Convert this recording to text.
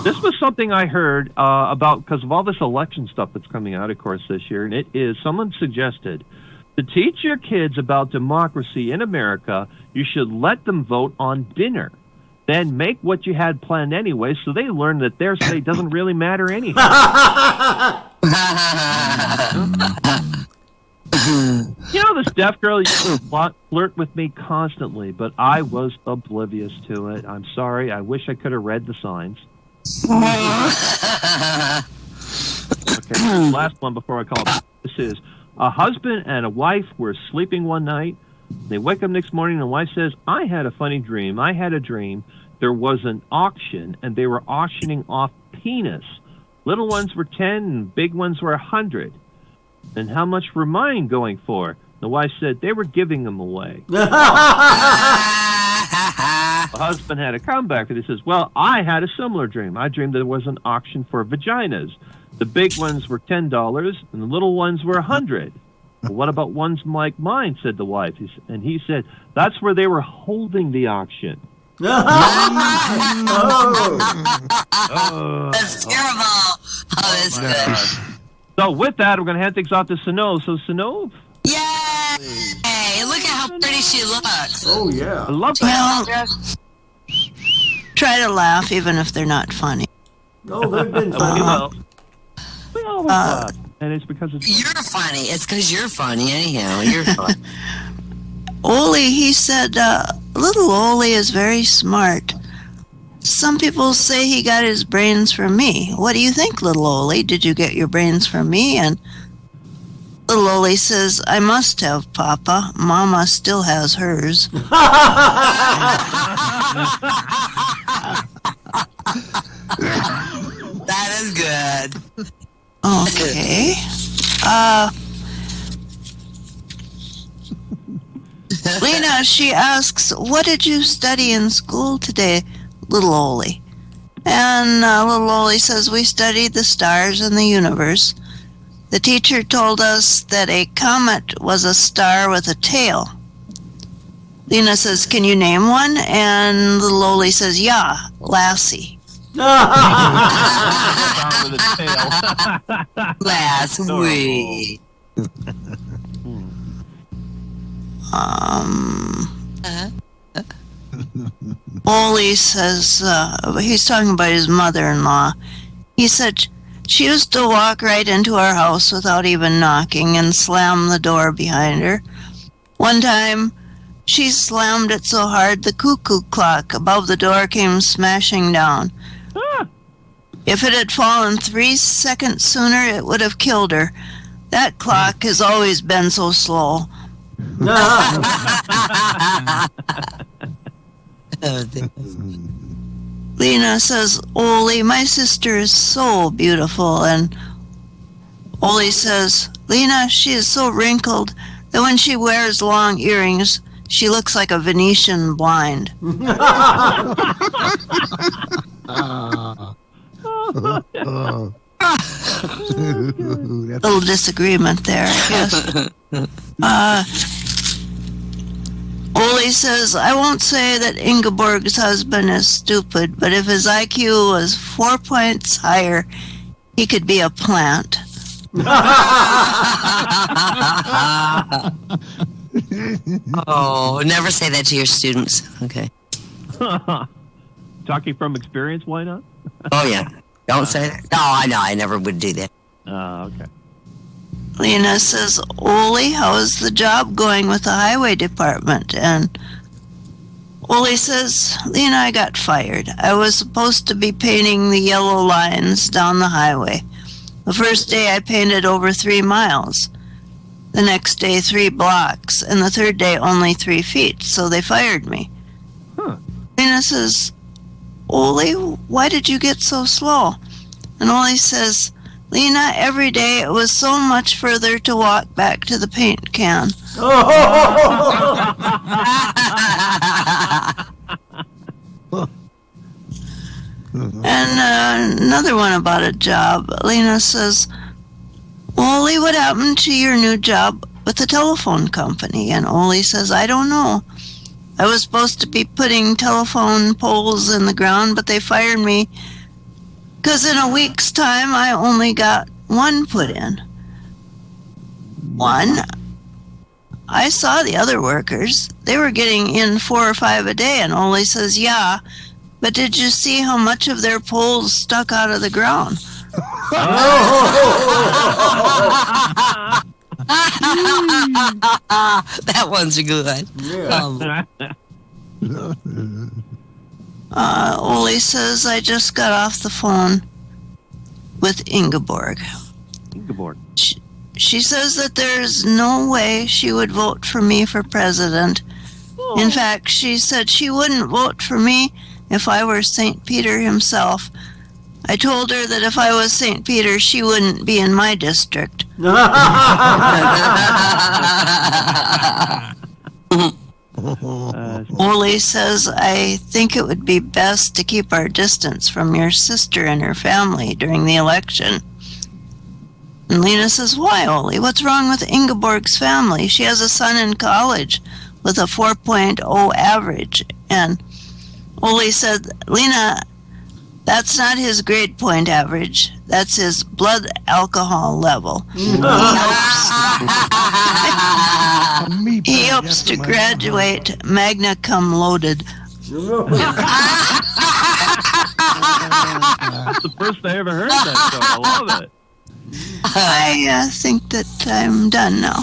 This was something I heard about because of all this election stuff that's coming out, of course, this year. And it is, someone suggested to teach your kids about democracy in America, you should let them vote on dinner. Then make what you had planned anyway so they learn that their say doesn't really matter anyhow. You know, this deaf girl used to flirt with me constantly, but I was oblivious to it. I'm sorry. I wish I could have read the signs. Okay, last one before I call it. This is a husband and a wife were sleeping one night. They wake up next morning and the wife says, I had a funny dream. I had a dream. There was an auction and they were auctioning off penis. Little ones were 10 and big ones were 100. And how much were mine going for? The wife said they were giving them away. The husband had a comeback and he says, well, I had a similar dream. I dreamed there was an auction for vaginas. The big ones were $10 and the little ones were 100. Well, what about ones like mine, said the wife. And he said, that's where they were holding the auction. That's terrible. Oh, that's good. So with that, we're going to hand things off to Synnove. So Synnove. Yay! Hey, look at how pretty she looks. Oh, yeah. I love Well, that. try to laugh even if they're not funny. No, they've been We funny. will. We always laugh. And it's because it's You're funny. It's because you're funny anyhow. You're funny. Oli, he said, little Oli is very smart. Some people say he got his brains from me. What do you think, little Oli? Did you get your brains from me? And little Oli says, I must have, Papa. Mama still has hers. That is good. Okay. Lena, she asks, what did you study in school today, little Oli? And little Oli says, we studied the stars and the universe. The teacher told us that a comet was a star with a tail. Lena says, can you name one? And little Oli says, yeah, Lassie. Last week. Oli says, he's talking about his mother-in-law. He said she used to walk right into our house without even knocking and slam the door behind her. One time, she slammed it so hard the cuckoo clock above the door came smashing down. If it had fallen 3 seconds sooner, it would have killed her. That clock has always been so slow. Lena says, Oli, my sister is so beautiful. And Oli says, Lena, she is so wrinkled that when she wears long earrings, she looks like a Venetian blind. Little disagreement there, I guess. Oli says, I won't say that Ingeborg's husband is stupid, but if his IQ was 4 points higher, he could be a plant. Oh, never say that to your students. Okay. Talking from experience, why not? Oh, yeah. Don't say that. No, I know. I never would do that. Okay. Lena says, Oli, how is the job going with the highway department? And Oli says, Lena, I got fired. I was supposed to be painting the yellow lines down the highway. The first day I painted over 3 miles. The next day 3 blocks. And the third day only 3 feet. So they fired me. Lena says, Oli, why did you get so slow? And Oli says, Lena, every day it was so much further to walk back to the paint can. And another one about a job. Lena says, Oli, what happened to your new job with the telephone company? And Oli says, I don't know. I was supposed to be putting telephone poles in the ground, but they fired me Because in a week's time, I only got one put in. One. I saw the other workers. They were getting in 4 or 5 a day, and Ole says, yeah, but did you see how much of their poles stuck out of the ground? That one's good. Ole says, I just got off the phone with Ingeborg. Ingeborg. She says that there's no way she would vote for me for president. In fact, she said she wouldn't vote for me if I were St. Peter himself. I told her that if I was St. Peter, she wouldn't be in my district. Ole says, I think it would be best to keep our distance from your sister and her family during the election. And Lena says, why, Ole? What's wrong with Ingeborg's family? She has a son in college with a 4.0 average. And Ole said, Lena, that's not his grade point average. That's his blood alcohol level. He hopes to graduate magna cum laude. That's the first I ever heard that, so I love it. I think that I'm done now.